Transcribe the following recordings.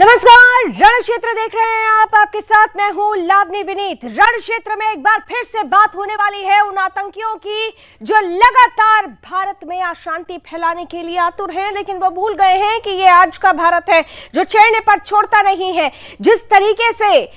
नमस्कार, रण क्षेत्र देख रहे हैं आप। आपके साथ मैं हूं लावनी विनीत। रण क्षेत्र में एक बार फिर से बात होने वाली है उन आतंकियों की जो लगातार भारत में अशांति फैलाने के लिए आतुर हैं, लेकिन वो भूल गए हैं कि ये आज का भारत है जो छेड़ने पर छोड़ता नहीं है। जिस तरीके से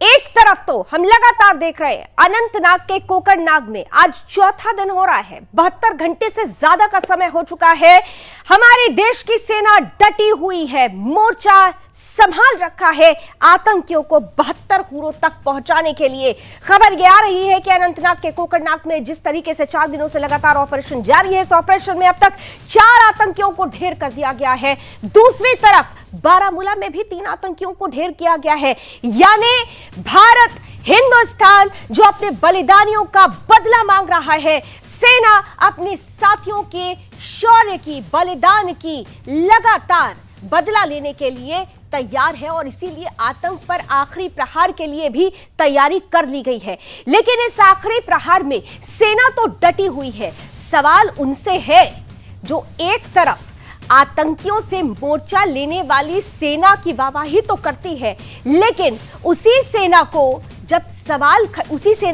एक तरफ तो हम लगातार देख रहे हैं अनंतनाग के कोकरनाग में आज चौथा दिन हो रहा है, 72 घंटे से ज्यादा का समय हो चुका है। हमारे देश की सेना डटी हुई है, मोर्चा संभाल रखा है आतंकियों को 72 हुरों तक पहुंचाने के लिए। खबर यह आ रही है कि अनंतनाग के कोकरनाग में जिस तरीके से 4 दिनों से लगातार ऑपरेशन जारी है, इस ऑपरेशन में अब तक 4 आतंकियों को ढेर कर दिया गया है। दूसरी तरफ बारामूला में भी 3 आतंकियों को ढेर किया गया है। यानी भारत, हिंदुस्तान जो अपने बलिदानियों का बदला मांग रहा है, सेना अपने साथियों के शौर्य की, बलिदान की लगातार बदला लेने के लिए तैयार है और इसीलिए आतंक पर आखिरी प्रहार के लिए भी तैयारी कर ली गई है। लेकिन इस आखिरी प्रहार में सेना तो डटी हुई है। सवाल उनसे है जो एक तरफ आतंकियों से मोर्चा लेने वाली सेना की वाहवाही तो करती है, लेकिन उसी सेना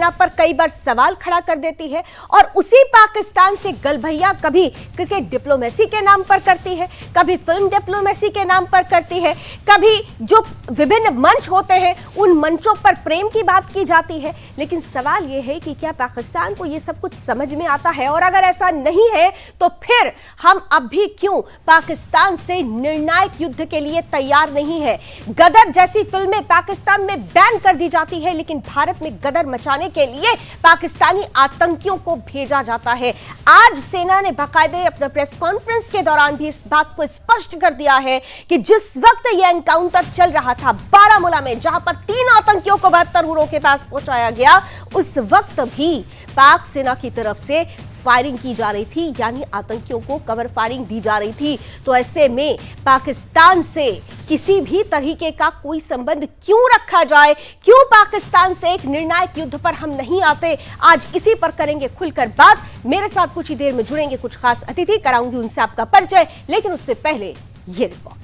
पर कई बार सवाल खड़ा कर देती है और उसी पाकिस्तान से गलभैया कभी क्रिकेट डिप्लोमेसी के नाम पर करती है, कभी फिल्म डिप्लोमेसी के नाम पर करती है, कभी जो विभिन्न मंच होते हैं उन मंचों पर प्रेम की बात की जाती है। लेकिन सवाल यह है कि क्या पाकिस्तान को यह सब कुछ समझ में आता है, और अगर ऐसा नहीं है तो फिर हम अब भी क्यों पाकिस्तान से निर्णायक युद्ध के लिए तैयार नहीं है। गदर जैसी फिल्में पाकिस्तान में बैन कर दी जाती है, लेकिन भारत में गदर मचाने के लिए पाकिस्तानी आतंकियों को भेजा जाता है। आज सेना ने बाकायदे अपने प्रेस कॉन्फ्रेंस के दौरान भी इस बात को स्पष्ट कर दिया है कि जिस वक्त यह एनकाउंटर चल रहा था बारामूला में, जहां पर 3 आतंकियों को 72 हुरों के पास पहुंचाया गया, उस वक्त भी पाक सेना की तरफ से फायरिंग की जा रही थी, यानी आतंकियों को कवर फायरिंग दी जा रही थी। तो ऐसे में पाकिस्तान से किसी भी तरीके का कोई संबंध क्यों रखा जाए, क्यों पाकिस्तान से एक निर्णायक युद्ध पर हम नहीं आते, आज इसी पर करेंगे खुलकर बात। मेरे साथ कुछ ही देर में जुड़ेंगे कुछ खास अतिथि, कराऊंगी उनसे आपका परिचय, लेकिन उससे पहले ये रिपोर्ट।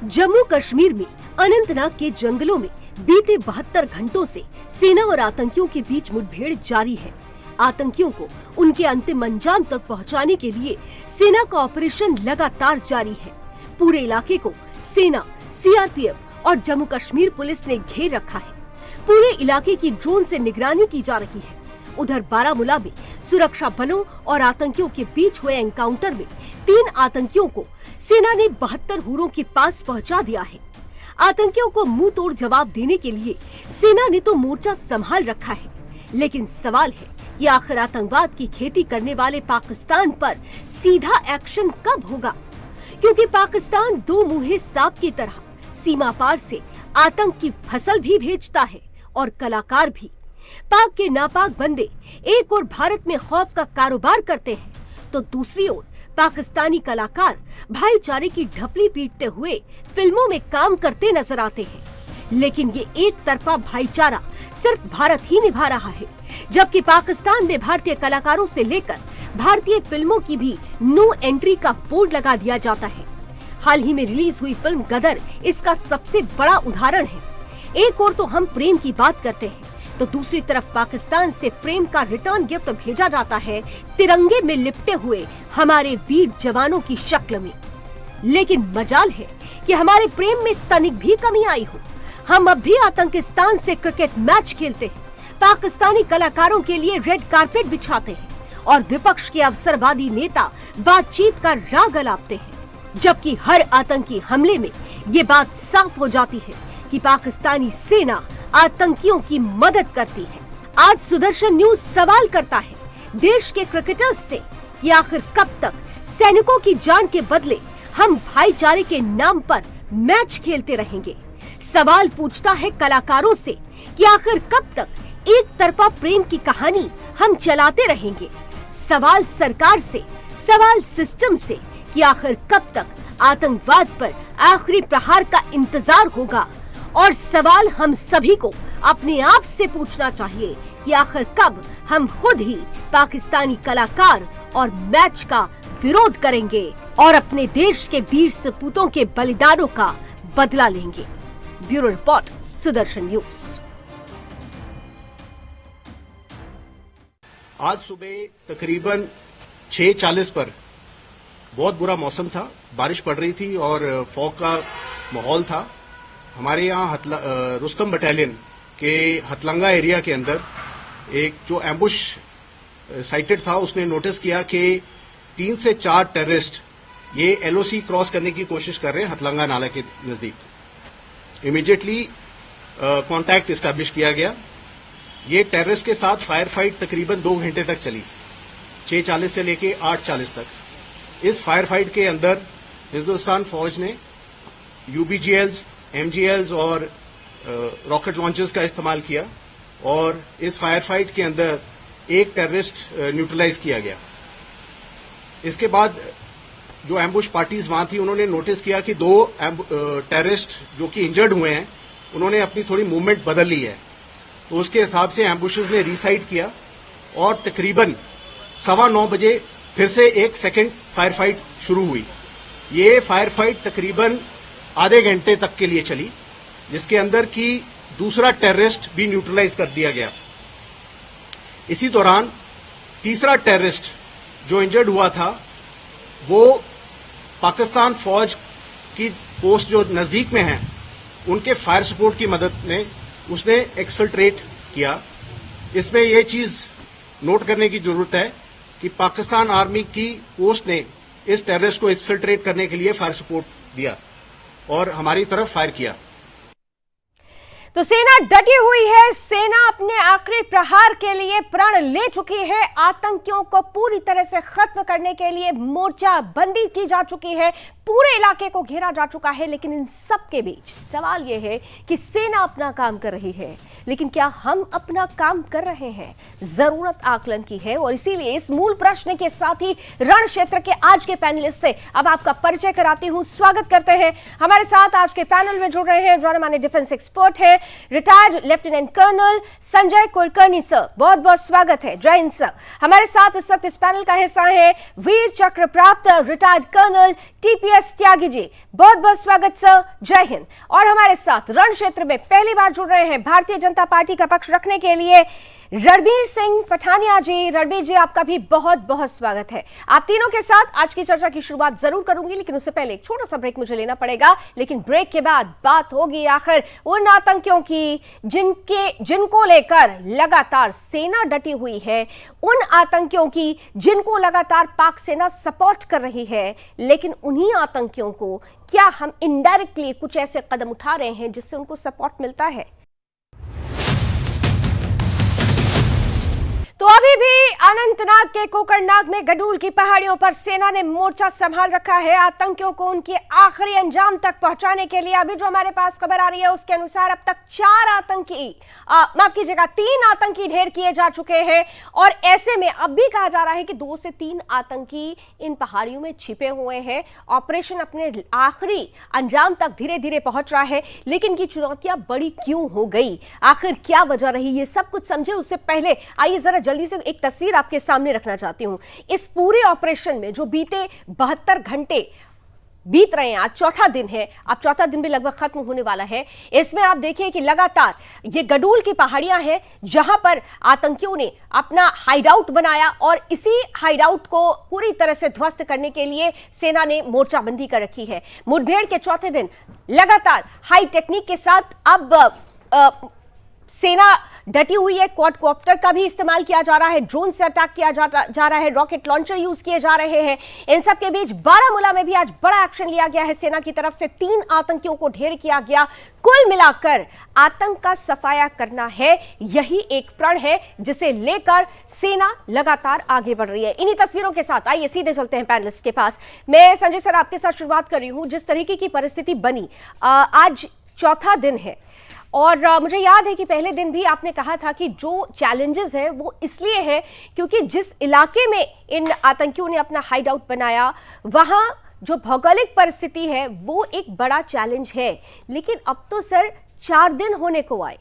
जम्मू कश्मीर में अनंतनाग के जंगलों में बीते 72 घंटों से सेना और आतंकियों के बीच मुठभेड़ जारी है। आतंकियों को उनके अंतिम अंजाम तक पहुंचाने के लिए सेना का ऑपरेशन लगातार जारी है। पूरे इलाके को सेना, सीआरपीएफ और जम्मू कश्मीर पुलिस ने घेर रखा है। पूरे इलाके की ड्रोन से निगरानी की जा रही है। उधर बारामूला में सुरक्षा बलों और आतंकियों के बीच हुए एनकाउंटर में 3 आतंकियों को सेना ने 72 हुरों के पास पहुंचा दिया है। आतंकियों को मुंह तोड़ जवाब देने के लिए सेना ने तो मोर्चा संभाल रखा है, लेकिन सवाल है कि आखिर आतंकवाद की खेती करने वाले पाकिस्तान पर सीधा एक्शन कब होगा, क्योंकि पाकिस्तान 2 मुंहे सांप की तरह सीमा पार से आतंक की फसल भी भेजता है और कलाकार भी। पाक के नापाक बंदे एक और भारत में खौफ का कारोबार करते हैं, तो दूसरी ओर पाकिस्तानी कलाकार भाईचारे की ढपली पीटते हुए फिल्मों में काम करते नजर आते हैं। लेकिन ये एक तरफा भाईचारा सिर्फ भारत ही निभा रहा है, जबकि पाकिस्तान में भारतीय कलाकारों से लेकर भारतीय फिल्मों की भी नो एंट्री का बोर्ड लगा दिया जाता है। हाल ही में रिलीज हुई फिल्म गदर इसका सबसे बड़ा उदाहरण है। एक और तो हम प्रेम की बात करते हैं, तो दूसरी तरफ पाकिस्तान से प्रेम का रिटर्न गिफ्ट भेजा जाता है तिरंगे में लिपटे हुए हमारे वीर जवानों की शक्ल में। लेकिन मजाल है कि हमारे प्रेम में तनिक भी कमी आई हो। हम अब भी आतंकिस्तान से क्रिकेट मैच खेलते हैं, पाकिस्तानी कलाकारों के लिए रेड कारपेट बिछाते हैं और विपक्ष के अवसरवादी नेता बातचीत का राग अलापते हैं, जबकि हर आतंकी हमले में ये बात साफ हो जाती है कि पाकिस्तानी सेना आतंकियों की मदद करती है। आज सुदर्शन न्यूज सवाल करता है देश के क्रिकेटर्स से कि आखिर कब तक सैनिकों की जान के बदले हम भाईचारे के नाम पर मैच खेलते रहेंगे। सवाल पूछता है कलाकारों से कि आखिर कब तक एक तरफा प्रेम की कहानी हम चलाते रहेंगे। सवाल सरकार से, सवाल सिस्टम से कि आखिर कब तक आतंकवाद पर आखिरी प्रहार का इंतजार होगा और सवाल हम सभी को अपने आप से पूछना चाहिए कि आखिर कब हम खुद ही पाकिस्तानी कलाकार और मैच का विरोध करेंगे और अपने देश के वीर सपूतों के बलिदानों का बदला लेंगे। Bureau report, Sudarshan news. आज सुबह तकरीबन 6:40 पर बहुत बुरा मौसम था, बारिश पड़ रही थी और फॉग का माहौल था। हमारे यहाँ रुस्तम बटालियन के हथलंगा एरिया के अंदर एक जो एम्बुश साइटेड था, उसने नोटिस किया कि 3 से 4 टेररिस्ट ये एलओसी क्रॉस करने की कोशिश कर रहे हैं हथलंगा नाला के नजदीक। इमीडिएटली कांटेक्ट एस्टैब्लिश किया गया। ये टेररिस्ट के साथ फायर फाइट तकरीबन 2 घंटे तक चली, 6:40 से लेके 8:40 तक। इस फायर फाइट के अंदर हिंदुस्तान फौज ने यूबीजीएल्स, एमजीएल्स और रॉकेट लॉन्चर्स का इस्तेमाल किया और इस फायर फाइट के अंदर एक टेररिस्ट न्यूट्रलाइज किया गया। इसके बाद जो एम्बुश पार्टीज वहां थी, उन्होंने नोटिस किया कि 2 टेररिस्ट जो कि इंजर्ड हुए हैं, उन्होंने अपनी थोड़ी मूवमेंट बदल ली है। तो उसके हिसाब से एम्बुशेस ने रीसाइड किया और तकरीबन 9:15 बजे फिर से एक सेकेंड फायर फाइट शुरू हुई। ये फायर फाइट तकरीबन आधे घंटे तक के लिए चली, जिसके अंदर की दूसरा टेररिस्ट भी न्यूट्रलाइज कर दिया गया। इसी दौरान तीसरा टेररिस्ट जो इंजर्ड हुआ था, वो पाकिस्तान फौज की पोस्ट जो नजदीक में है, उनके फायर सपोर्ट की मदद में उसने एक्सफिल्ट्रेट किया। इसमें यह चीज नोट करने की जरूरत है कि पाकिस्तान आर्मी की पोस्ट ने इस टेररिस्ट को एक्सफिल्ट्रेट करने के लिए फायर सपोर्ट दिया और हमारी तरफ फायर किया। तो सेना डटी हुई है। सेना अपने आखिरी प्रहार के लिए प्रण ले चुकी है। आतंकियों को पूरी तरह से खत्म करने के लिए मोर्चा बंदी की जा चुकी है, पूरे इलाके को घेरा जा चुका है। लेकिन इन सब के बीच सवाल यह है कि सेना अपना काम कर रही है, लेकिन क्या हम अपना काम कर रहे हैं? जरूरत आकलन की है और इसीलिए इस मूल प्रश्न के साथ ही रण क्षेत्र के आज के पैनलिस्ट से अब आपका परिचय कराती हूं। स्वागत करते हैं। हमारे साथ आज के पैनल में जुड़ रहे हैं जाने-माने डिफेंस एक्सपर्ट है, retired lieutenant colonel Sanjay Kulkarni sir. बहुत बहुत स्वागत है। जय हिंद सर। हमारे साथ इस वक्त इस पैनल का हिस्सा है वीर चक्र प्राप्त retired colonel TPS Tyagi ji. बहुत बहुत स्वागत सर। जय हिंद। और हमारे साथ रण क्षेत्र में पहली बार जुड़ रहे हैं भारतीय जनता पार्टी का पक्ष रखने के लिए रणबीर सिंह पठानिया जी। रणबीर जी, आपका भी बहुत बहुत स्वागत है। आप तीनों के साथ आज की चर्चा की शुरुआत जरूर करूंगी, लेकिन उससे पहले एक छोटा सा ब्रेक मुझे लेना पड़ेगा। लेकिन ब्रेक के बाद बात होगी आखिर उन आतंकियों की जिनको लेकर लगातार सेना डटी हुई है, उन आतंकियों की जिनको लगातार पाक सेना सपोर्ट कर रही है। लेकिन उन्हीं आतंकियों को क्या हम इनडायरेक्टली कुछ ऐसे कदम उठा रहे हैं जिससे उनको सपोर्ट मिलता है? तो अभी भी अनंतनाग के कोकरनाग में गडूल की पहाड़ियों पर सेना ने मोर्चा संभाल रखा है। आतंकियों को उनके आखिरी अंजाम तक पहुंचाने के लिए अभी जो हमारे पास खबर आ रही है उसके अनुसार अब तक 3 आतंकी ढेर किए जा चुके हैं। और ऐसे में अब भी कहा जा रहा है कि 2 से 3 आतंकी इन पहाड़ियों में छिपे हुए हैं। ऑपरेशन अपने आखिरी अंजाम तक धीरे धीरे पहुंच रहा है। लेकिन की चुनौतियां बड़ी क्यों हो गई, आखिर क्या वजह रही, ये सब कुछ समझे उससे पहले आइए जरा जल्दी से एक तस्वीर आपके सामने रखना चाहती हूं। इस पूरे ऑपरेशन में जो बीते 72 घंटे बीत रहे हैं, आज चौथा दिन है, अब चौथा दिन भी लगभग खत्म होने वाला है। इसमें आप देखिए कि लगातार ये गडूल की पहाड़ियां हैं जहां पर आतंकियों ने अपना हाइडआउट बनाया और इसी हाइडआउट को पूरी तरह से ध्वस्त करने के लिए सेना ने मोर्चाबंदी कर रखी है। मुठभेड़ के चौथे दिन लगातार हाई टेक्निक के साथ अब सेना डटी हुई है। क्वाडकॉप्टर का भी इस्तेमाल किया जा रहा है, ड्रोन से अटैक किया जा रहा है, रॉकेट लॉन्चर यूज किए जा रहे हैं। इन सब के बीच बारामूला में भी आज बड़ा एक्शन लिया गया है। सेना की तरफ से 3 आतंकियों को ढेर किया गया। कुल मिलाकर आतंक का सफाया करना है, यही एक प्रण है जिसे लेकर सेना लगातार आगे बढ़ रही है। इन्हीं तस्वीरों के साथ आइए सीधे चलते हैं पैनलिस्ट के पास। मैं संजय सर आपके साथ शुरुआत कर रही हूं। जिस तरीके की परिस्थिति बनी, आज चौथा दिन है और मुझे याद है कि पहले दिन भी आपने कहा था कि जो चैलेंजेस हैं वो इसलिए हैं क्योंकि जिस इलाके में इन आतंकियों ने अपना हाइड आउट बनाया, वहां जो भौगोलिक परिस्थिति है वो एक बड़ा चैलेंज है। लेकिन अब तो सर 4 दिन होने को आए,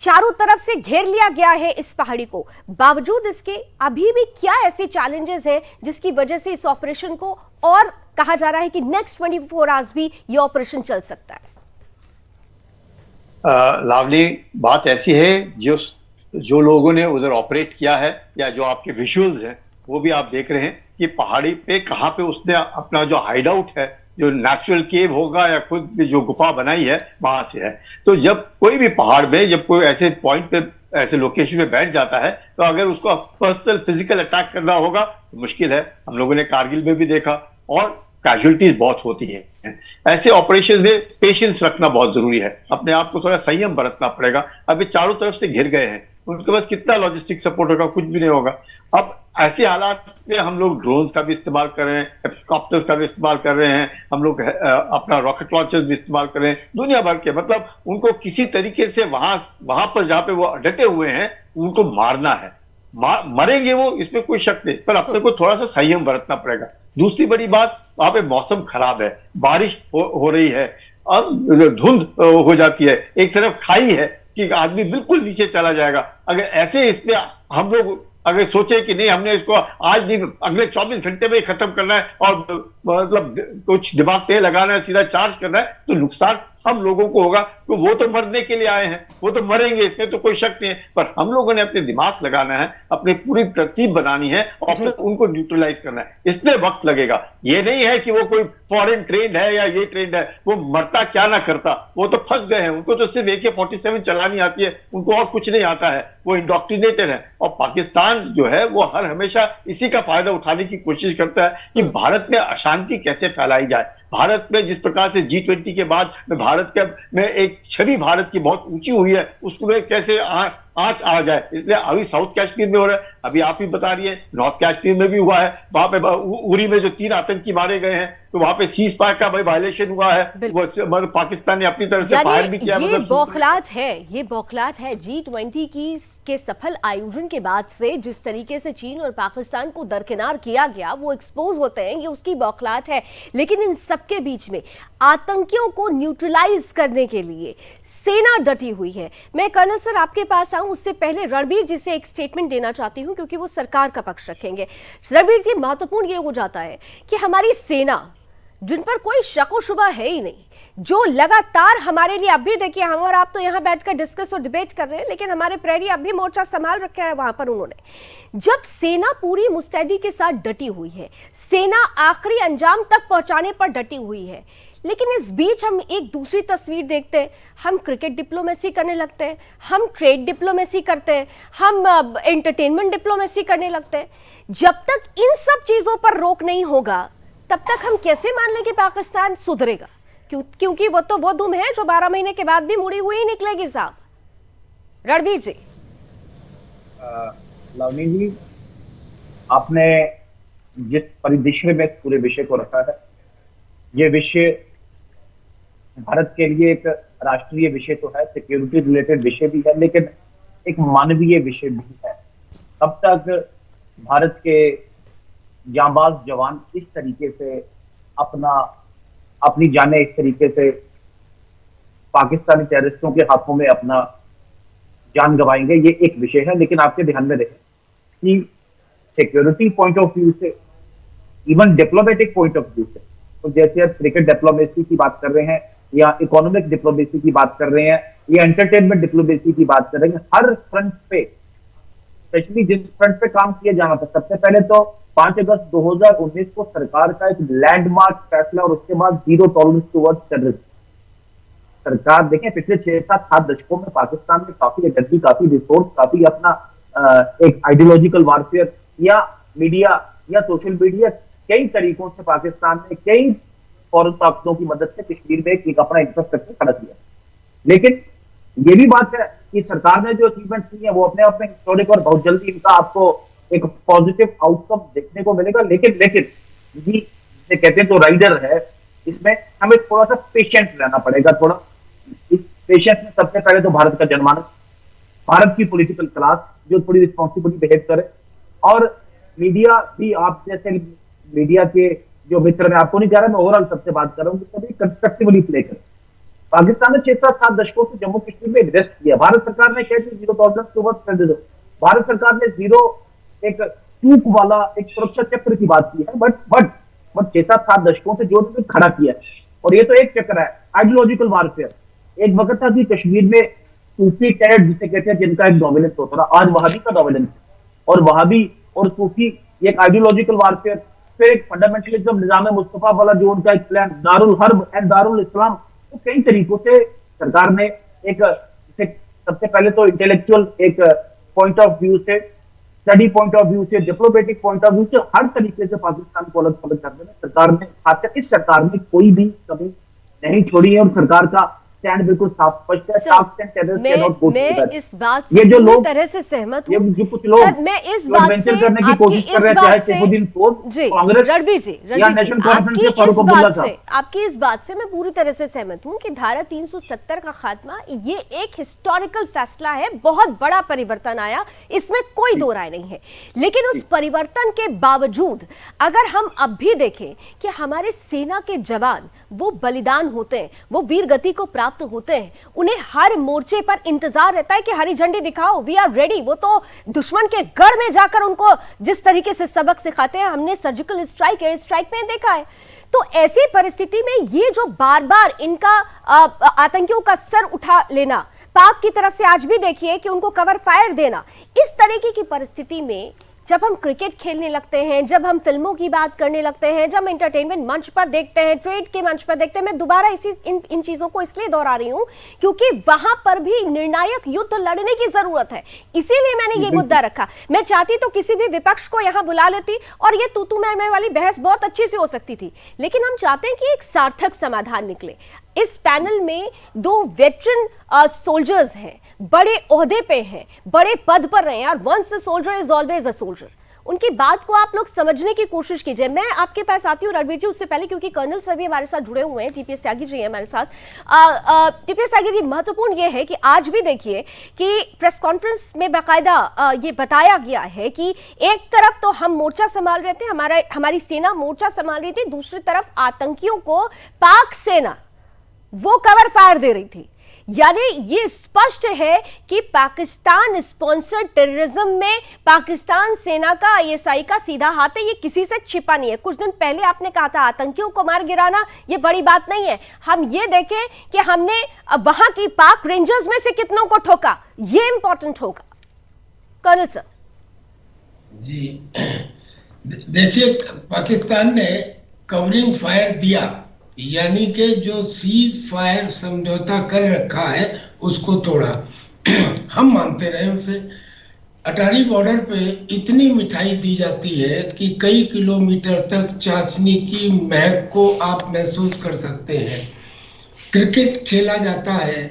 चारों तरफ से घेर लिया गया है इस पहाड़ी को। बावजूद इसके अभी भी क्या ऐसे चैलेंजेस हैं जिसकी वजह से इस ऑपरेशन को, और कहा जा रहा है कि नेक्स्ट 24 आवर्स भी ये ऑपरेशन चल सकता है? लावली, बात ऐसी है, जो लोगों ने उधर ऑपरेट किया है या जो आपके विजुअल्स हैं वो भी आप देख रहे हैं कि पहाड़ी पे कहां पे उसने अपना जो हाइड आउट है, जो नेचुरल केव होगा या खुद भी जो गुफा बनाई है, वहां से है। तो जब कोई भी पहाड़ में, जब कोई ऐसे पॉइंट पे, ऐसे लोकेशन पे बैठ जाता है, तो अगर उसको पर्सनल फिजिकल अटैक करना होगा तो मुश्किल है। हम लोगों ने कारगिल में भी देखा, और कैजुअलिटीज बहुत होती हैं। ऐसे ऑपरेशन में पेशेंस रखना बहुत जरूरी है, अपने आप को थोड़ा संयम बरतना पड़ेगा। अभी चारों तरफ से घिर गए हैं, उनके पास कितना लॉजिस्टिक सपोर्ट होगा, कुछ भी नहीं होगा। अब ऐसे हालात में हम लोग ड्रोन्स का भी इस्तेमाल कर रहे हैं, हेलीकॉप्टर्स का भी इस्तेमाल कर रहे हैं, हम लोग अपना रॉकेट लॉन्चर्स भी इस्तेमाल कर रहे हैं, दुनिया भर के। मतलब उनको किसी तरीके से वहां पर जहां पे वो डटे हुए हैं उनको मारना है। मरेंगे वो, इसमें कोई शक नहीं, पर अपने को थोड़ा सा संयम बरतना पड़ेगा। दूसरी बड़ी बात, वहां पे मौसम खराब है, बारिश हो रही है, अब धुंध हो जाती है, एक तरफ खाई है कि आदमी बिल्कुल नीचे चला जाएगा। अगर ऐसे इसमें हम लोग अगर सोचे कि नहीं, हमने इसको आज दिन अगले 24 घंटे में खत्म करना है और मतलब कुछ दिमाग पे लगाना है, सीधा चार्ज करना है, तो नुकसान हम लोगों को होगा। तो वो तो मरने के लिए आए हैं, वो तो मरेंगे, इसमें तो कोई शक नहीं है। पर हम लोगों ने अपने दिमाग लगाना है, अपनी पूरी तरतीब बनानी है और फिर उनको न्यूट्रलाइज करना है। इसमें वक्त लगेगा। ये नहीं है कि वो कोई फॉरेन ट्रेंड है या ये ट्रेंड है, वो मरता क्या ना करता, वो तो फंस गए हैं। उनको तो सिर्फ AK-47 चलानी आती है, उनको और कुछ नहीं आता है, वो इंडोक्ट्रिनेटेड है। और पाकिस्तान जो है वो हर हमेशा इसी का फायदा उठाने की कोशिश करता है कि भारत में अशांति कैसे फैलाई जाए। भारत में जिस प्रकार से G20 के बाद में भारत में एक छवि भारत की बहुत ऊंची हुई है, उसको कैसे आंच आ जाए। इसलिए अभी साउथ कश्मीर में हो रहा है, अभी आप ही बता रही है, नॉर्थ कश्मीर में भी हुआ है, वहां पे उरी में जो 3 आतंकी मारे गए हैं, तो वहां पे सीज फायर का भाई वायलेशन हुआ है, वो पाकिस्तान ने अपनी तरफ से फायर भी किया। ये बौखलाहट है G20 के सफल आयोजन के बाद से जिस तरीके से चीन और पाकिस्तान को दरकिनार किया गया, वो एक्सपोज होते हैं, ये उसकी बौखलाहट है। लेकिन इन सबके बीच में आतंकियों को न्यूट्रलाइज करने के लिए सेना डटी हुई है। मैं कर्नल सर आपके पास आऊं, उससे पहले रणबीर जी से एक स्टेटमेंट देना चाहती हूं, क्योंकि वो सरकार का पक्ष रखेंगे। रणबीर जी, महत्वपूर्ण ये हो जाता है कि हमारी सेना, जिन पर कोई शक व शुबा है ही नहीं, जो लगातार हमारे लिए, अभी देखिए हम और आप तो यहाँ बैठकर डिस्कस और डिबेट कर रहे हैं, लेकिन हमारे प्रहरी अभी मोर्चा संभाल रखा है वहां पर उन्होंने। जब सेना पूरी मुस्तैदी के साथ डटी हुई है, सेना आखिरी अंजाम तक पहुंचाने पर डटी हुई है, लेकिन इस बीच हम एक दूसरी तस्वीर देखते हैं। हम क्रिकेट डिप्लोमेसी करने लगते हैं, हम ट्रेड डिप्लोमेसी करते हैं, हम एंटरटेनमेंट डिप्लोमेसी करने लगते हैं। जब तक इन सब चीजों पर रोक नहीं होगा, तब तक हम कैसे मान लें कि पाकिस्तान सुधरेगा? क्योंकि वो तो वो दुम है जो 12 महीने के बाद भी मुड़ी हुई निकलेगी साहब। रणबीर जी। लावनी जी, आपने जिस परिदृश्य में पूरे विषय को रखा है, ये विषय भारत के लिए एक राष्ट्रीय विषय तो है, सिक्योरिटी रिलेटेड विषय भी है, लेकिन एक मानवीय विषय भी है। तब तक भारत के जांबाज जवान इस तरीके से अपनी जानें इस तरीके से पाकिस्तानी टेररिस्टों के हाथों में अपना जान गंवाएंगे, ये एक विषय है। लेकिन आपके ध्यान में रहे कि सिक्योरिटी पॉइंट ऑफ व्यू से, even diplomatic point of view से, तो जैसे आप क्रिकेट डिप्लोमेसी की बात कर रहे हैं या इकोनॉमिक डिप्लोमेसी की बात कर रहे हैं या एंटरटेनमेंट डिप्लोमेसी की बात कर रहे हैं, हर फ्रंट पे, स्पेशली जिस फ्रंट पे काम किया जाना था, सबसे पहले तो 5 अगस्त 2019 को सरकार का एक लैंडमार्क फैसला और उसके बाद जीरो टॉलरेंस टुवर्ड्स टेररिज्म। सरकार देखें, पिछले 6-7 दशकों में पाकिस्तान में काफी एनर्जी, काफी रिसोर्स, काफी अपना एक आइडियोलॉजिकल वारफेयर या मीडिया या सोशल मीडिया, कई तरीकों से पाकिस्तान ने कई फौरन ताकतों की मदद से कश्मीर में एक अपना इंफ्रास्ट्रक्चर खड़ा किया। लेकिन ये भी बात है कि सरकार ने जो अचीवमेंट की है वो अपने आप में हिस्टोरिक और बहुत जल्दी इनका आपको एक पॉजिटिव आउटकम देखने को मिलेगा। लेकिन ये कहते हैं तो राइडर है, इसमें हमें थोड़ा सा पेशेंट रहना पड़ेगा। थोड़ा इस पेशेंस में सबसे पहले तो भारत का जनमानस, भारत की पॉलिटिकल क्लास जो थोड़ी रिस्पॉन्सिबली बिहेव करे, और मीडिया भी, आप जैसे मीडिया के जो मित्र, मैं आपको नहीं कह रहा, मैं ओवरऑल सबसे बात कर रहा हूँ, सभी कंस्ट्रक्टिवली प्ले करें। पाकिस्तान ने 6-7 दशकों से जम्मू कश्मीर में इन्वेस्ट किया। भारत सरकार ने कहती जीरो टॉलरेंस के ऊपर कर दे दो, भारत सरकार ने जीरो एक चूक वाला एक सुरक्षा चक्र की बात की है, बट 6-7 दशकों से जो खड़ा किया है। और ये तो एक चक्र है आइडियोलॉजिकल वारफेयर। एक वक्त था कि कश्मीर में सूफी टेरर जिसे कहते हैं जिनका एक डोमिनेंस होता था, आज वहाबी का डोमिनेंस है। और वहाबी और सूफी एक आइडियोलॉजिकल वारफेयर, फिर एक फंडामेंटलिज्म निजाम मुस्तफा वाला जो उनका एक प्लान दारुल हर्ब एंड दारुल इस्लाम। तो कई तरीकों से सरकार ने एक सबसे पहले तो इंटेलेक्चुअल एक पॉइंट ऑफ व्यू से, स्टडी पॉइंट ऑफ व्यू से, डिप्लोमेटिक पॉइंट ऑफ व्यू से हर तरीके से पाकिस्तान को अलग अलग करने में सरकार ने, खासकर इस सरकार ने कोई भी कमी नहीं छोड़ी है। और सरकार का स्टैंड बिल्कुल साफ स्पष्ट है। मैं इस बात से पूरी तरह से सहमत हूँ। जो कुछ लोग सर, मैं इस बात से करने की कोशिश कर रहे हैं, चाहे शेखुद्दीन सोद, कांग्रेस, रणबीर जी, आपकी इस बात से मैं पूरी तरह से सहमत हूँ कि धारा 370 का खात्मा ये एक हिस्टोरिकल फैसला है, बहुत बड़ा परिवर्तन आया, इसमें कोई दो राय नहीं है। लेकिन उस परिवर्तन के बावजूद अगर हम अब भी देखें कि हमारे सेना के जवान वो बलिदान होते हैं, वो वीर गति को प्राप्त होते हैं, उन्हें हर मोर्चे पर इंतजार रहता है कि हरी झंडी दिखाओ, वी आर रेडी। वो तो दुश्मन के गढ़ में जाकर उनको जिस तरीके से सबक सिखाते हैं, हमने सर्जिकल स्ट्राइक, एयर स्ट्राइक में देखा है। तो ऐसी परिस्थिति में ये जो बार बार इनका आतंकियों का सर उठा लेना, पाक की तरफ से आज भी देखिए कि उनको कवर फायर देना, इस तरीके की परिस्थिति में जब हम क्रिकेट खेलने लगते हैं, जब हम फिल्मों की बात करने लगते हैं, जब हम एंटरटेनमेंट मंच पर देखते हैं, ट्रेड के मंच पर देखते हैं, मैं दोबारा इन चीजों को इसलिए दोहरा रही हूं क्योंकि वहां पर भी निर्णायक युद्ध लड़ने की जरूरत है। इसीलिए मैंने ये मुद्दा रखा। मैं चाहती तो किसी भी विपक्ष को यहां बुला लेती और ये तू मैं वाली बहस बहुत अच्छी सी हो सकती थी, लेकिन हम चाहते हैं कि एक सार्थक समाधान निकले। इस पैनल में 2 वेटरन सोल्जर्स हैं, बड़े ओहदे पे हैं, बड़े पद पर रहे हैं, और once a soldier is always a soldier. उनकी बात को आप लोग समझने की कोशिश कीजिए। मैं आपके पास आती हूँ रणबीर जी, उससे पहले क्योंकि कर्नल सर भी हमारे साथ जुड़े हुए हैं, टीपीएस त्यागी जी हैं हमारे साथ। टीपीएस त्यागी जी, महत्वपूर्ण ये है कि आज भी देखिए कि प्रेस कॉन्फ्रेंस में बाकायदा ये बताया गया है कि एक तरफ तो हम मोर्चा संभाल रहे थे, हमारी सेना मोर्चा संभाल रही थी, दूसरी तरफ आतंकियों को पाक सेना वो कवर फायर दे रही थी। यानी ये स्पष्ट है कि पाकिस्तान स्पॉन्सर्ड टेररिज्म में पाकिस्तान सेना का, आईएसआई का सीधा हाथ है, ये किसी से छिपा नहीं है। कुछ दिन पहले आपने कहा था आतंकियों को मार गिराना ये बड़ी बात नहीं है, हम ये देखें कि हमने वहां की पाक रेंजर्स में से कितनों को ठोका, ये इंपॉर्टेंट होगा। कर्नल सर जी, देखिए पाकिस्तान ने कवरिंग फायर दिया, यानी कि जो सीज फायर समझौता कर रखा है उसको तोड़ा। हम मानते रहे उसे। अटारी बॉर्डर पे इतनी मिठाई दी जाती है कि कई किलोमीटर तक चाशनी की महक को आप महसूस कर सकते हैं। क्रिकेट खेला जाता है,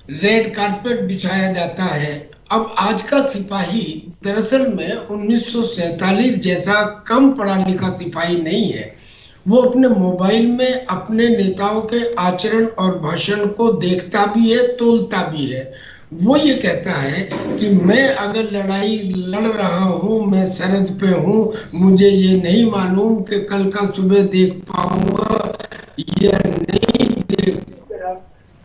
रेड कारपेट बिछाया जाता है। अब आज का सिपाही दरअसल में 1947 जैसा कम पढ़ा लिखा सिपाही नहीं है। वो अपने मोबाइल में अपने नेताओं के आचरण और भाषण को देखता भी है, तोलता भी है। वो ये कहता है कि मैं अगर लड़ाई लड़ रहा हूँ, मैं सरहद पे हूँ, मुझे ये नहीं मालूम कि कल का सुबह देख पाऊंगा या नहीं देख।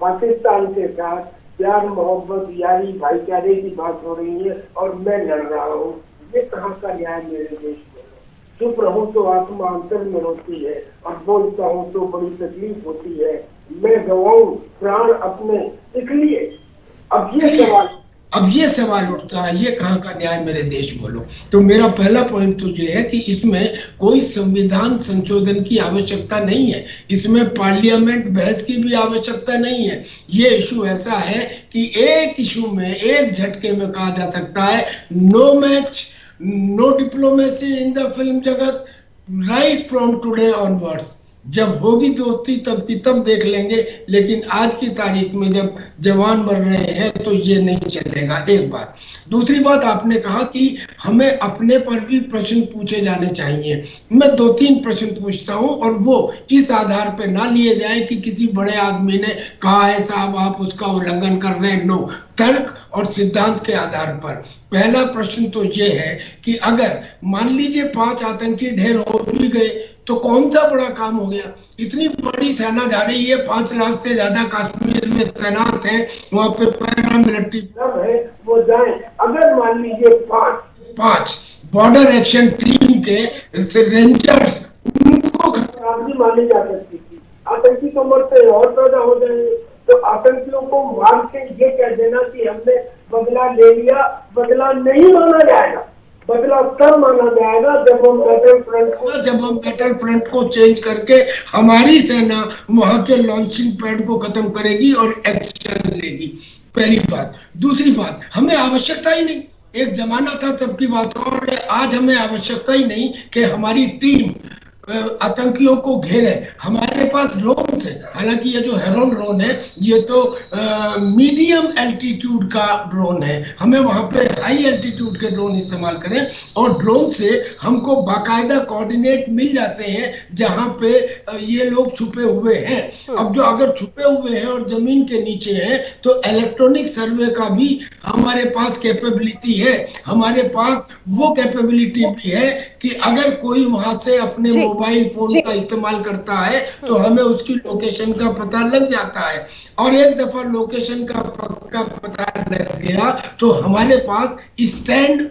पाकिस्तान के साथ प्यार, मोहब्बत, यारी, भाईचारे की बात हो रही है और मैं लड़ रहा हूँ। ये कहाँ का न्याय मेरे देश में? चुप रहूं तो आत्मा अंतर में रोती है और बोलता हूं तो बड़ी तकलीफ होती है। मैं गवाऊं प्राण अपने, इसलिए अब ये सवाल उठता है, ये कहाँ का न्याय मेरे देश बोलो। तो मेरा पहला पॉइंट तो ये है कि इसमें कोई संविधान संशोधन की आवश्यकता नहीं है, इसमें पार्लियामेंट बहस की भी आवश्यकता नहीं है। ये इशू ऐसा है कि एक इशू में एक झटके में कहा जा सकता है no match, no diplomacy in the film जगत, राइट फ्रॉम टुडे ऑनवर्ड्स। जब होगी दोस्ती तब की तब देख लेंगे, लेकिन आज की तारीख में जब जवान मर रहे हैं तो ये नहीं चलेगा। एक बात। दूसरी बात, आपने कहा कि हमें अपने पर भी प्रश्न पूछे जाने चाहिए। मैं 2-3 प्रश्न पूछता हूं और वो इस आधार पर ना लिए जाए कि किसी बड़े आदमी ने कहा है साहब आप उसका उल्लंघन कर रहे हैं। नो, तर्क और सिद्धांत के आधार पर। पहला प्रश्न तो ये है कि अगर मान लीजिए 5 आतंकी ढेर हो भी गए तो कौन सा बड़ा काम हो गया? इतनी बड़ी सेना जा रही है, 5 लाख से ज्यादा कश्मीर में तैनात हैं, वहां पे पैरामिलिट्री सब है, वो जाए। अगर मान लीजिए 5 बॉर्डर एक्शन टीम के रेंजर्स उनको खतरनाक मानी जा सकती थी, आतंकी तो मरते और पैदा हो जाएंगे। तो आतंकियों को मार के ये कह देना कि हमने बदला ले लिया, बदला नहीं माना जाएगा। बदला तब माना जाएगा जब हम बैटल फ्रंट को चेंज करके हमारी सेना वहां के लॉन्चिंग पैड को खत्म करेगी और एक्शन लेगी। पहली बात। दूसरी बात, हमें आवश्यकता ही नहीं, एक जमाना था तब की बात, और आज हमें आवश्यकता ही नहीं कि हमारी टीम आतंकियों को घेरे। हमारे पास ड्रोन है, हालांकि ये जो हेरोन ड्रोन है ये तो मीडियम एल्टीट्यूड का ड्रोन है, हमें वहां पे हाई एल्टीट्यूड के ड्रोन इस्तेमाल करें, और ड्रोन से हमको बाकायदा कोऑर्डिनेट मिल जाते हैं जहां पे ये लोग छुपे हुए हैं। अब जो अगर छुपे हुए हैं और जमीन के नीचे हैं तो इलेक्ट्रॉनिक सर्वे का भी हमारे पास कैपेबिलिटी है। हमारे पास वो कैपेबिलिटी भी है कि अगर कोई वहां से अपने मोबाइल फोन का इस्तेमाल करता है तो हमें उसकी लोकेशन का पता लग जाता है, और एक दफा लोकेशन का पक्का पता लग गया तो हमारे पास स्टैंड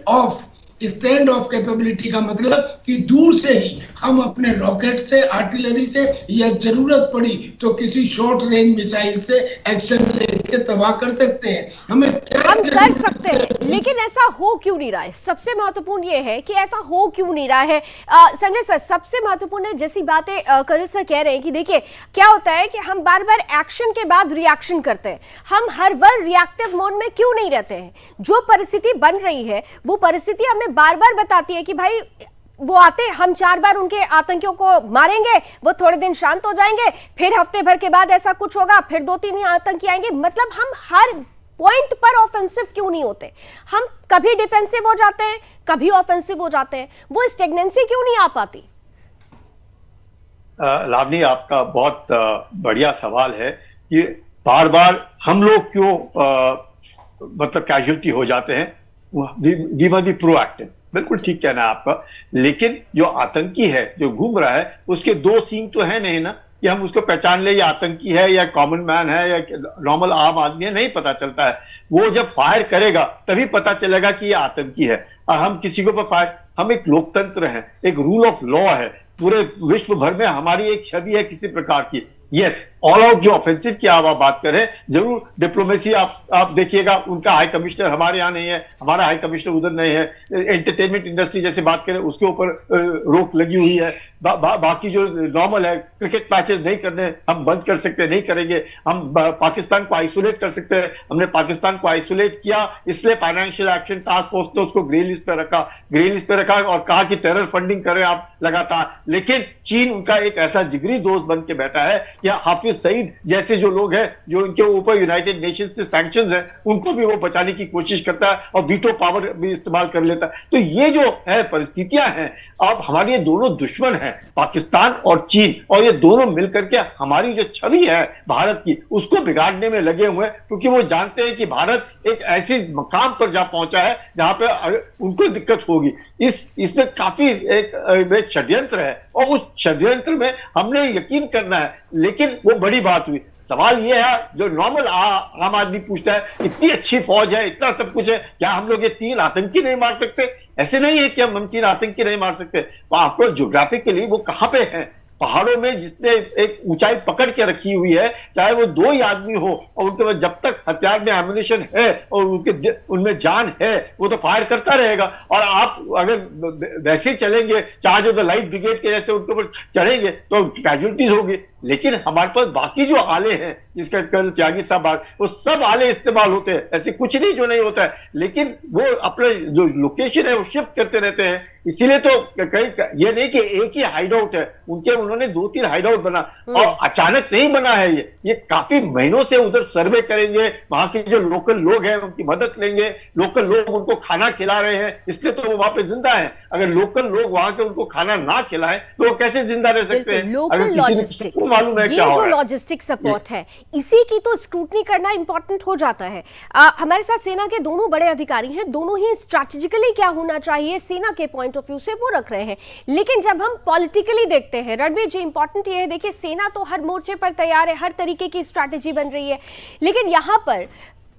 ऑफ कैपेबिलिटी का मतलब कि दूर से ही हम अपने रॉकेट से, आर्टिलरी से, या जरूरत पड़ी तो किसी शॉर्ट रेंज मिसाइल से एक्शन लेके तबाह कर सकते हैं। हम कर सकते हैं, लेकिन ऐसा हो क्यों नहीं रहा है? सबसे महत्वपूर्ण ये है कि ऐसा हो क्यों नहीं रहा है। संजय सर, सबसे महत्वपूर्ण है जैसी बातें कर्नल सर कह रहे हैं कि देखिए क्या होता है कि हम बार बार एक्शन के बाद रिएक्शन करते हैं, हम हर बार रिएक्टिव मोड में क्यों नहीं रहते हैं? जो परिस्थिति बन रही है वो परिस्थिति हमें बार बार बताती है कि भाई वो आते, हम 4 बार उनके आतंकियों को मारेंगे, वो थोड़े दिन शांत हो जाएंगे, फिर हफ्ते भर के बाद ऐसा कुछ होगा, फिर 2-3 आतंकी आएंगे। मतलब हम हर पॉइंट पर ऑफेंसिव क्यों नहीं होते? हम कभी डिफेंसिव हो जाते हैं, कभी ऑफेंसिव हो जाते हैं, वो स्टेगनेंसी क्यों नहीं आ पाती? लावनी, आपका बहुत बढ़िया सवाल है कि बार बार हम लोग क्यों मतलब कैजुअलिटी हो जाते हैं। वी मस्ट बी प्रोएक्टिव, बिल्कुल ठीक कहना है आपका। लेकिन जो आतंकी है जो घूम रहा है उसके 2 सींग तो है नहीं ना कि हम उसको पहचान ले ये आतंकी है या कॉमन मैन है या नॉर्मल आम आदमी है, नहीं पता चलता है। वो जब फायर करेगा तभी पता चलेगा कि ये आतंकी है। और हम किसी के ऊपर फायर, हम एक लोकतंत्र हैं, एक रूल ऑफ लॉ है, पूरे विश्व भर में हमारी एक छवि है किसी प्रकार की। यस, ऑल आउट जो ऑफेंसिव की आप बात करें, जरूर डिप्लोमेसी आप देखिएगा, उनका हाई कमिश्नर हमारे यहाँ नहीं है, हमारा हाई कमिश्नर उधर नहीं है। एंटरटेनमेंट इंडस्ट्री जैसे बात करें उसके ऊपर रोक लगी हुई है। बाकी जो नॉर्मल है, क्रिकेट मैचेस नहीं करने हम बंद कर सकते, नहीं करेंगे। हम पाकिस्तान को आइसोलेट कर सकते हैं, हमने पाकिस्तान को आइसोलेट किया, इसलिए फाइनेंशियल एक्शन टास्क फोर्स ने उसको ग्रे लिस्ट पे रखा और कहा कि टेरर फंडिंग करें आप लगातार। लेकिन चीन उनका एक ऐसा जिगरी दोस्त बन के बैठा है कि हाफिज सईद जैसे जो लोग हैं जो इनके ऊपर यूनाइटेड नेशन से सैंक्शंस हैं, उनको भी वो बचाने की कोशिश करता है और वीटो पावर भी इस्तेमाल कर लेता है। तो ये जो है परिस्थितियां हैं, अब हमारे ये दोनों दुश्मन हैं, पाकिस्तान और चीन, और ये दोनों मिलकर के हमारी जो छवि है भारत की उसको बिगाड़ने में लगे हुए हैं, क्योंकि वो जानते हैं कि भारत एक ऐसी मकाम पर जा पहुंचा है जहां पे उनको दिक्कत होगी। इसमें काफी एक षड्यंत्र है और उस षड्यंत्र में हमने यकीन करना है। लेकिन वो बड़ी बात हुई, सवाल ये है जो नॉर्मल आम आदमी पूछता है, इतनी अच्छी फौज है, इतना सब कुछ है, क्या हम लोग ये 3 आतंकी नहीं मार सकते? ऐसे नहीं है कि हम 3 आतंकी नहीं मार सकते। आपको ज्योग्राफिकली वो कहां पे है? पहाड़ों में जिसने एक ऊंचाई पकड़ के रखी हुई है, चाहे वो 2 ही आदमी हो और उनके पास जब तक हथियार में एम्युनिशन है और उनमें जान है वो तो फायर करता रहेगा। और आप अगर वैसे चलेंगे, charge of the light brigade के जैसे उनके ऊपर चढ़ेंगे तो कैजुअलिटीज होगी। लेकिन हमारे पास बाकी जो आले हैं, जिसका कर्नल त्यागी साहब, वो सब आले इस्तेमाल होते हैं, ऐसे कुछ नहीं जो नहीं होता है। लेकिन वो अपने जो लोकेशन है वो शिफ्ट करते रहते हैं। इसीलिए तो कहीं ये नहीं कि एक ही हाइड आउट है, उन्होंने 2-3 हाइड आउट बना और अचानक नहीं बना है। ये काफी महीनों से उधर सर्वे करेंगे, वहां के जो लोकल लोग हैं उनकी मदद लेंगे, लोकल लोग उनको खाना खिला रहे हैं, इसलिए तो वो वहां पे जिंदा है। अगर लोकल लोग वहां के उनको खाना ना खिलाएं तो वो कैसे जिंदा रह सकते हैं? अगर किसी मालूम है ये क्या हो जो रहा है। लॉजिस्टिक सपोर्ट है, इसी की तो स्क्रूटनी करना इंपॉर्टेंट हो जाता है। हमारे साथ सेना के दोनों बड़े अधिकारी हैं, दोनों ही स्ट्रैटेजिकली क्या होना चाहिए सेना के पॉइंट ऑफ व्यू से वो रख रहे हैं, लेकिन जब हम पॉलिटिकली देखते हैं रणवीर जी, इंपॉर्टेंट ये है, देखिए सेना तो हर मोर्चे पर तैयार है, हर तरीके की स्ट्रैटेजी बन रही है, लेकिन यहां पर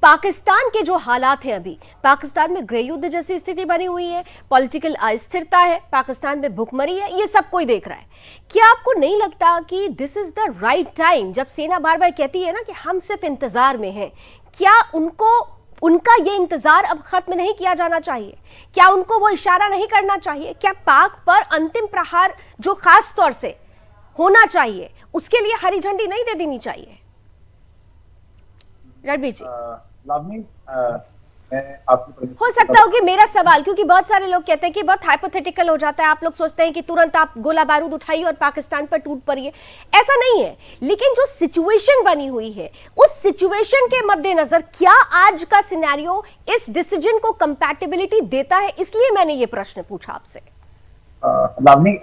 पाकिस्तान के जो हालात हैं, अभी पाकिस्तान में गृह युद्ध जैसी स्थिति बनी हुई है, पॉलिटिकल अस्थिरता है, पाकिस्तान में भुखमरी है, ये सब कोई देख रहा है। क्या आपको नहीं लगता कि this is the right time, जब सेना बार बार कहती है ना कि हम सिर्फ इंतजार में हैं, क्या उनका ये इंतजार अब खत्म नहीं किया जाना चाहिए? क्या उनको वो इशारा नहीं करना चाहिए? क्या पाक पर अंतिम प्रहार जो खास तौर से होना चाहिए उसके लिए हरी झंडी नहीं दे देनी चाहिए? रणबीर जी, लावनी, मैं आपकी हो सकता हो कि मेरा सवाल, क्योंकि बहुत सारे लोग कहते हैं कि बहुत हाइपोथेटिकल हो जाता है, आप लोग सोचते हैं कि तुरंत आप गोला बारूद उठाइए और पाकिस्तान पर टूट पड़िए, ऐसा नहीं है। लेकिन जो सिचुएशन बनी हुई है, उस सिचुएशन के मद्देनजर क्या आज का सिनेरियो इस डिसीजन को कंपैटिबिलिटी देता है? इसलिए मैंने ये प्रश्न पूछा आपसे। लावनी,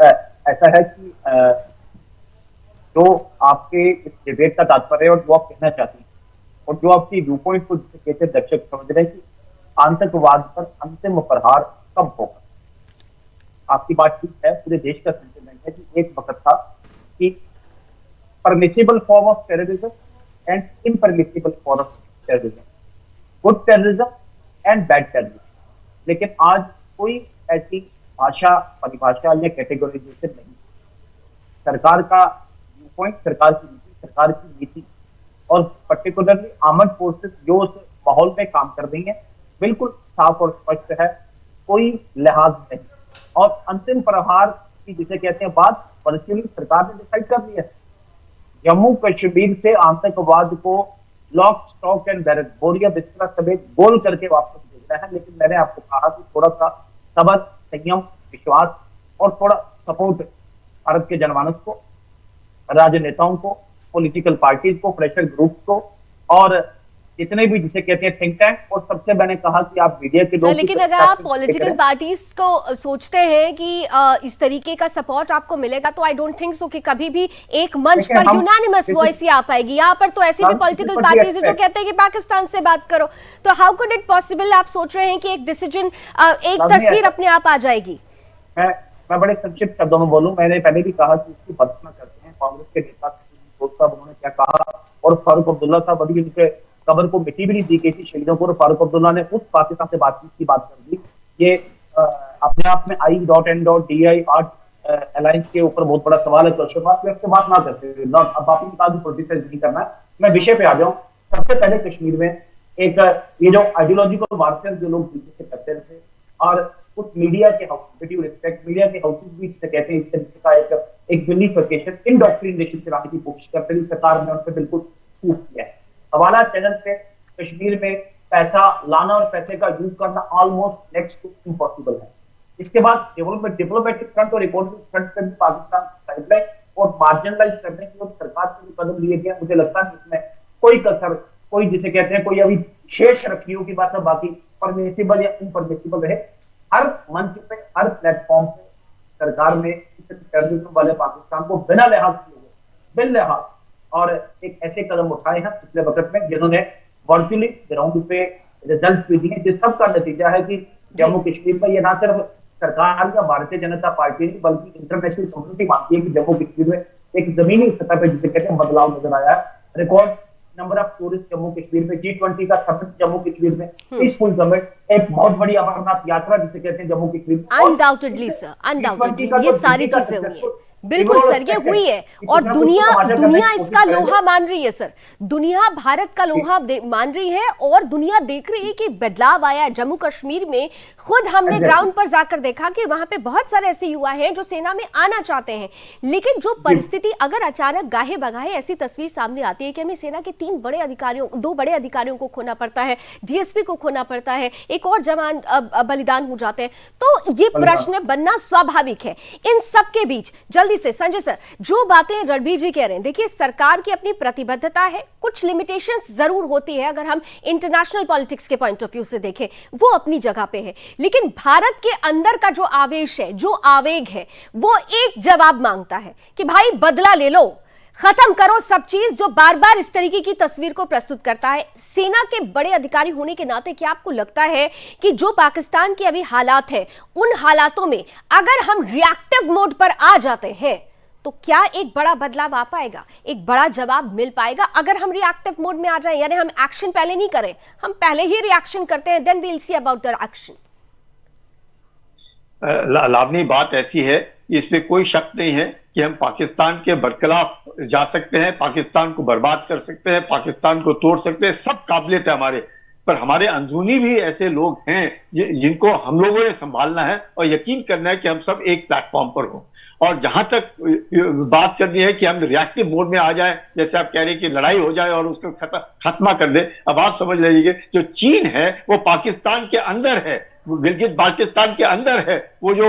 ऐसा है कि जो आपके इस डिबेट का तात्पर्य है और जो आप कहना चाहती हैं और जो आपकी व्यू पॉइंट को कहते दर्शक समझ रहे हैं कि आतंकवाद पर अंतिम प्रहार कब होगा, आपकी बात ठीक है, पूरे देश का सेंटिमेंट है कि एक वक्त था कि permissible form of terrorism and impermissible form of terrorism, good terrorism and bad terrorism, लेकिन आज कोई ऐसी भाषा, परिभाषा या कैटेगराइजेशन नहीं। सरकार का व्यू पॉइंट, सरकार की नीति, सरकार की नीति और पर्टिकुलरली आर्मड फोर्सेस जो उस माहौल में काम कर रही हैं, बिल्कुल साफ और स्पष्ट है, कोई लिहाज नहीं। और अंतिम प्रहार की जिसे कहते हैं बात वर्चुअली सरकार ने डिसाइड कर लिया है। जम्मू कश्मीर से आतंकवाद को लॉक स्टॉक एंड बैरक, बोरिया बिस्तरा समेत गोल करके वापस भेजना है। लेकिन मैंने आपको कहा कि थोड़ा सा सब्र, संयम, विश्वास और थोड़ा सपोर्ट भारत के जनमानस को, राजनेताओं को, पॉलिटिकल पार्टीज को, प्रेशर ग्रुप्स को और जितने भी जिसे कहते हैं थिंक टैंक, और सबसे मैंने कहा कि आप मीडिया के लोग, लेकिन अगर आप पॉलिटिकल पार्टीज को सोचते हैं कि इस तरीके का सपोर्ट आपको मिलेगा, तो आई डोंट थिंक सो कि कभी भी एक मंच पर यूनानिमस वॉइस ही आ पाएगी। यहाँ पर तो ऐसी भी पॉलिटिकल पार्टीज है जो कहते हैं कि पाकिस्तान से बात करो, तो हाउ कुड इट पॉसिबल आप सोच रहे हैं कि एक डिसीजन, एक तस्वीर अपने आप आ जाएगी? मैं बड़े संक्षिप्त शब्दों में बोलूं, मैंने पहले भी कहा कि इसकी भर्त्सना करते हैं कांग्रेस के नेता साहब, उन्होंने क्या कहा, और फारूक अब्दुल्ला साहब, अभी उनके कब्र को मिट्टी भी नहीं दी गई थी शहीदों को, और फारूक अब्दुल्ला ने उस पाकिस्तान से बातचीत की बात कर दी। ये अपने आप में I.N.DI अलायंस के ऊपर बहुत बड़ा सवाल है, तो बात ना करते, अब आपने कहा प्रोटेक्ट नहीं करना है। मैं विषय पे आ जाऊं। सबसे पहले कश्मीर में एक ये जो आइडियोलॉजिकल वारफेयर जो लोग पीछे से करते थे, और उस मीडिया के हाउस, रिस्पेक्ट मीडिया के हाउसेस भी कहते हैं, इस तरीके का एक यूनिफिकेशन, इंडोक्ट्रिनेशन चलाने की कोशिश करते हैं। सरकार ने उन पर बिल्कुल छूट किया है। हवाला चैनल पे कश्मीर में पैसा लाना और पैसे का यूज करना ऑलमोस्ट नेक्स्ट टू इम्पॉसिबल है। इसके बाद डिप्लोमेटिक फ्रंट और इकोनॉमिक फ्रंट पे भी पाकिस्तान साइडलाइन और मार्जिनलाइज करने की और सरकार से भी कदम लिए गए। मुझे लगता है इसमें कोई कसर, कोई जिसे कहते हैं कोई अभी शेष रखियों की बात है, बाकी परमिसिबल या इनपरमिसिबल रहे। हर मंच पे, हर प्लेटफॉर्म पे सरकार ने टेररिज्म वाले पाकिस्तान को बिना लिहाज किए, बिन लिहाज, और एक ऐसे कदम उठाए हैं पिछले वक्त में जिन्होंने वर्चुअली ग्राउंड पे रिजल्ट भी दिए, जिस सब का नतीजा है कि जम्मू कश्मीर में ये ना सिर्फ सरकार या भारतीय जनता पार्टी नहीं बल्कि इंटरनेशनल कम्युनिटी मानती है कि जम्मू कश्मीर में एक जमीनी सतह पर जिसे कहते हैं बदलाव नजर आया है। Record number of tourist Jammu Kashmir में, G20 का समिट जम्मू कश्मीर में, पीसफुल समिट, एक बहुत बड़ी अमरनाथ यात्रा जिसे कहते हैं जम्मू कश्मीर में। अनडाउटेडली सर, अनडाउटेडली ये सारी चीजें हुई है, बिल्कुल सर, ये हुई है, और दुनिया इसका लोहा मान रही है सर, दुनिया भारत का लोहा मान रही है, और दुनिया देख रही है कि बदलाव आया है जम्मू कश्मीर में। खुद हमने ग्राउंड पर जाकर देखा कि वहां पे बहुत सारे ऐसे युवा हैं जो सेना में आना चाहते हैं, लेकिन जो परिस्थिति अगर अचानक गाहे बगाहे ऐसी तस्वीर सामने आती है कि हमें सेना के 2 बड़े अधिकारियों को खोना पड़ता है, DSP को खोना पड़ता है, एक और जवान बलिदान हो जाते हैं, तो ये प्रश्न बनना स्वाभाविक है। इन सबके बीच जल्दी से संजय सर, जो बातें रणबीर जी कह रहे हैं, देखिए सरकार की अपनी प्रतिबद्धता है, कुछ लिमिटेशंस जरूर होती है, अगर हम इंटरनेशनल पॉलिटिक्स के पॉइंट ऑफ व्यू से देखें वो अपनी जगह पे है, लेकिन भारत के अंदर का जो आवेश है, जो आवेग है, वो एक जवाब मांगता है कि भाई बदला ले लो, खत्म करो सब चीज जो बार बार इस तरीके की तस्वीर को प्रस्तुत करता है। सेना के बड़े अधिकारी होने के नाते क्या आपको लगता है कि जो पाकिस्तान के अभी हालात है, उन हालातों में अगर हम रिएक्टिव मोड पर आ जाते हैं तो क्या एक बड़ा बदलाव आ पाएगा, एक बड़ा जवाब मिल पाएगा? अगर हम रिएक्टिव मोड में आ जाए, यानी हम एक्शन पहले नहीं करें, हम पहले ही रिएक्शन करते हैं, then we will see about the action. Lavani, बात ऐसी है, इसमें कोई शक नहीं है कि हम पाकिस्तान के बरखिलाफ जा सकते हैं, पाकिस्तान को बर्बाद कर सकते हैं, पाकिस्तान को तोड़ सकते हैं, सब काबिलियत है हमारे। पर हमारे अंदरूनी भी ऐसे लोग हैं जिनको हम लोगों ने संभालना है और यकीन करना है कि हम सब एक प्लेटफॉर्म पर हों। और जहां तक बात करनी है कि हम रिएक्टिव मोड में आ जाए, जैसे आप कह रहे हैं कि लड़ाई हो जाए और उसको खत्मा कर दे, अब आप समझ लीजिए जो चीन है वो पाकिस्तान के अंदर है, गिलगित बाल्टिस्तान के अंदर है। वो जो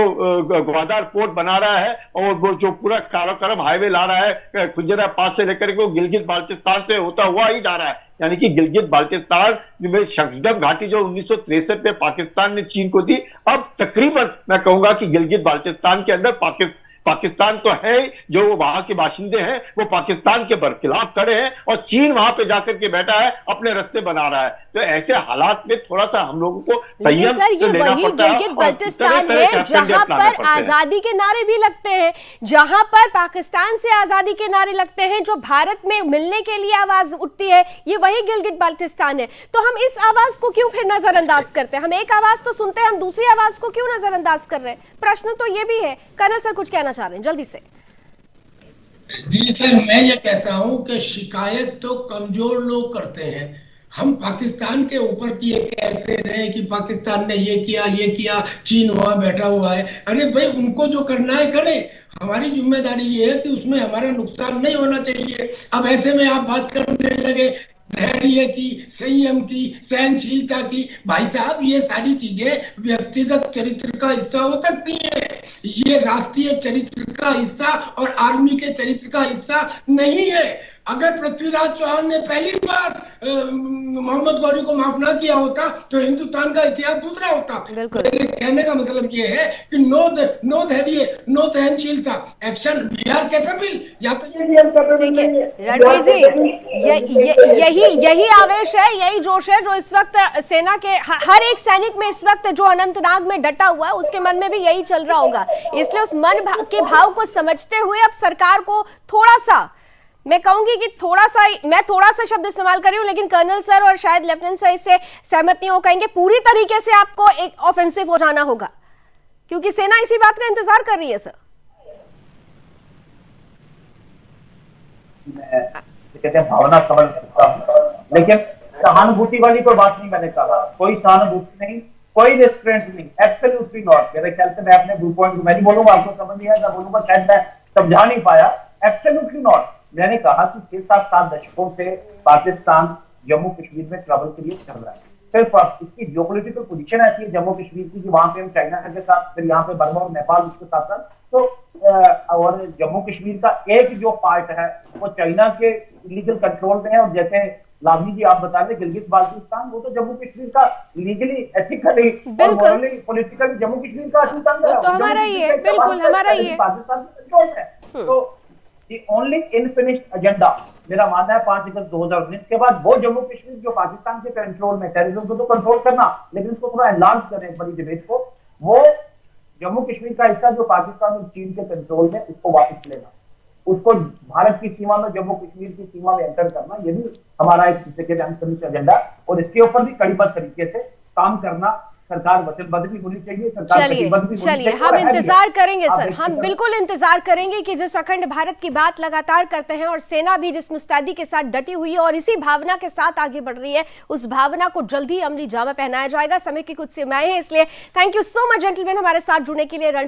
ग्वादर पोर्ट बना रहा है और वो जो पूरा काराकोरम हाईवे ला रहा है खुजरा पास से लेकर के, वो गिलगित बाल्टिस्तान से होता हुआ ही जा रहा है। यानी कि गिलगित बाल्टिस्तान में शख्सदम घाटी जो 1963 में पाकिस्तान ने चीन को दी, अब तकरीबन मैं कहूंगा कि गिलगित बाल्टिस्तान के अंदर पाकिस्तान तो है, जो वहां के बाशिंदे हैं वो पाकिस्तान के बरखिलाफ खड़े हैं और चीन वहां पे जाकर के बैठा है, अपने रास्ते बना रहा है। तो ऐसे हालात में थोड़ा सा हम लोगों को संयम से लेना पड़ता है। गिलगित बाल्टिस्तान है जहां पर आजादी के नारे भी लगते हैं, जहां पर पाकिस्तान से आजादी के नारे लगते हैं, जो भारत में मिलने के लिए आवाज उठती है, ये वही गिलगित बाल्टिस्तान है। तो हम इस आवाज को क्यों फिर नजरअंदाज करते हैं? हम एक आवाज तो सुनते हैं, हम दूसरी आवाज को क्यों नजरअंदाज कर रहे हैं? प्रश्न तो ये भी है। कर्नल सर कुछ कहना चाह रहे हैं जल्दी से। जी सर, मैं ये कहता हूं कि शिकायत तो कमजोर लोग करते हैं। हम पाकिस्तान के ऊपर की ये कहते रहे कि पाकिस्तान ने ये किया, चीन वहां बैठा हुआ है। अरे भाई, उनको जो करना है करे, हमारी जिम्मेदारी ये है कि उसमें हमारा नुकसान नहीं होना चाहिए। अब ऐसे में आप बात करने लगे धैर्य की, संयम की, सहनशीलता की। भाई साहब, ये सारी चीजें व्यक्तिगत चरित्र का हिस्सा हो सकती है, ये राष्ट्रीय चरित्र का हिस्सा और आर्मी के चरित्र का हिस्सा नहीं है। अगर पृथ्वीराज चौहान ने पहली बार मोहम्मद गौरी को माफ ना किया होता तो हिंदुस्तान का इतिहास दूसरा होता। मेरे कहने का मतलब ये है कि नो धैर्य, नो सहनशीलता, एक्शन वी आर कैपेबल। या तो ठीक है रणवीर जी, यही आवेश है, यही जोश है जो इस वक्त सेना के हर एक सैनिक में इस वक्त जो अनंतनाग में डटा हुआ है, उसके मन में भी यही चल रहा होगा। इसलिए उस मन के भाव को समझते हुए अब सरकार को थोड़ा सा, मैं कहूंगी कि मैं थोड़ा सा शब्द इस्तेमाल कर रही हूं, लेकिन कर्नल सर और शायद लेफ्टिनेंट सर इससे सहमत नहीं हो, कहेंगे पूरी तरीके से आपको एक ऑफेंसिव हो जाना होगा, क्योंकि सेना इसी बात का इंतजार कर रही है। सर कहते हैं भावना समझ सकता हूं, लेकिन सहानुभूति वाली कोई बात नहीं मैंने कहा, कोई सहानुभूति नहीं, कोई रेस्टोरेंट नहीं, एब्सोल्युटली नॉट। मेरे ख्याल से मैं अपने व्यू पॉइंट मैं नहीं बोलूंगा, आपको समझ नहीं आया, मैं बोलूंगा शायद मैं समझा नहीं पाया। Absolutely not. मैंने कहा कि 6-7 दशकों से पाकिस्तान जम्मू कश्मीर में ट्रबल क्रिएट कर रहा है। सिर्फ इसकी जियोपॉलिटिकल पोजीशन ऐसी है जम्मू कश्मीर की कि वहां पे हम चाइना के साथ, फिर यहाँ पे बर्मा और नेपाल उसके साथ साथ, तो और जम्मू कश्मीर का एक जो पार्ट है वो चाइना के इलीगल कंट्रोल में है। और जैसे लावनी जी आप बता रहे गिलगित बाल्टिस्तान, वो तो जम्मू कश्मीर का लीगली, एथिकली और मॉरली, पॉलिटिकली जम्मू कश्मीर का अस्तित्व तो हमारा ही है, बिल्कुल हमारा ही है, पाकिस्तान के कंट्रोल में। तो ओनली इनफिनिश्ड एजेंडा मेरा मानना है 5 अगस्त 2019 के बाद वो जम्मू कश्मीर जो पाकिस्तान के कंट्रोल में, टेररिज्म को तो कंट्रोल करना, लेकिन उसको थोड़ा एनलार्ज करें एक बड़ी डिबेट को, वो जम्मू कश्मीर का हिस्सा जो पाकिस्तान और चीन के कंट्रोल में, उसको वापस लेना, उसको भारत की सीमा में जम्मू कश्मीर की सीमा में एंटर करना, ये भी हमारा एक एजेंडा। और इसके ऊपर भी कड़ीबद्ध तरीके से काम करना, सरकार वचनबद्ध भी होनी चाहिए, चलिए हम इंतजार करेंगे सर, हम बिल्कुल इंतजार करेंगे कि जिस अखंड भारत की बात लगातार करते हैं और सेना भी जिस मुस्तैदी के साथ डटी हुई है और इसी भावना के साथ आगे बढ़ रही है, उस भावना को जल्दी अमली जामा पहनाया जाएगा। समय की कुछ सीमाएं हैं, इसलिए thank you so much gentleman हमारे साथ जुड़ने के लिए। रण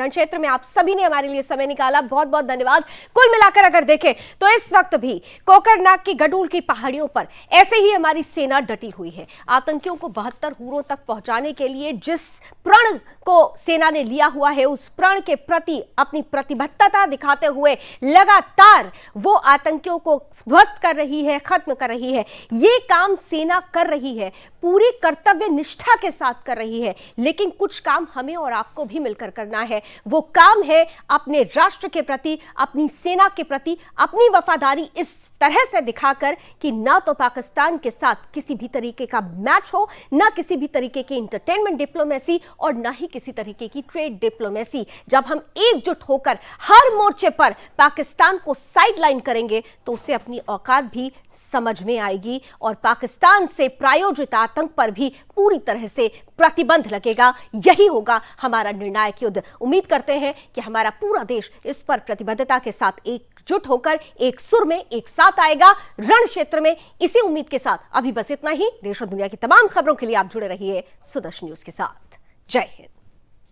क्षेत्र में आप सभी ने हमारे लिए समय निकाला, बहुत बहुत धन्यवाद। कुल मिलाकर अगर देखें तो इस वक्त भी कोकरनाग की गडूल की पहाड़ियों पर ऐसे ही हमारी सेना डटी हुई है। आतंकियों को 72 हूरों तक पहुंचा बचाने के लिए जिस प्रण को सेना ने लिया हुआ है, उस प्रण के प्रति अपनी प्रतिबद्धता दिखाते हुए लगातार वो आतंकियों को ध्वस्त कर रही है, खत्म कर रही है। ये काम सेना कर रही है, पूरी कर्तव्य निष्ठा के साथ कर रही है, लेकिन कुछ काम हमें और आपको भी मिलकर करना है। वो काम है अपने राष्ट्र के प्रति, अपनी सेना के प्रति अपनी वफादारी इस तरह से दिखाकर कि ना तो पाकिस्तान के साथ किसी भी तरीके का मैच हो, ना किसी भी तरीके की इंटरटेनमेंट डिप्लोमेसी और ना ही किसी तरीके की ट्रेड डिप्लोमेसी। जब हम एकजुट होकर हर मोर्चे पर पाकिस्तान को साइडलाइन करेंगे तो उसे अपनी औकात भी समझ में आएगी और पाकिस्तान से प्रायोजित आतंक पर भी पूरी तरह से प्रतिबंध लगेगा। यही होगा हमारा निर्णायक युद्ध। उम्मीद करते हैं कि हमारा पूरा देश इस पर प्रतिबद्धता के साथ एकजुट होकर एक सुर में एक साथ आएगा रण क्षेत्र में। इसी उम्मीद के साथ अभी बस इतना ही। देश और दुनिया की तमाम खबरों के लिए आप जुड़े रहिए सुदर्शन न्यूज के साथ। जय हिंद।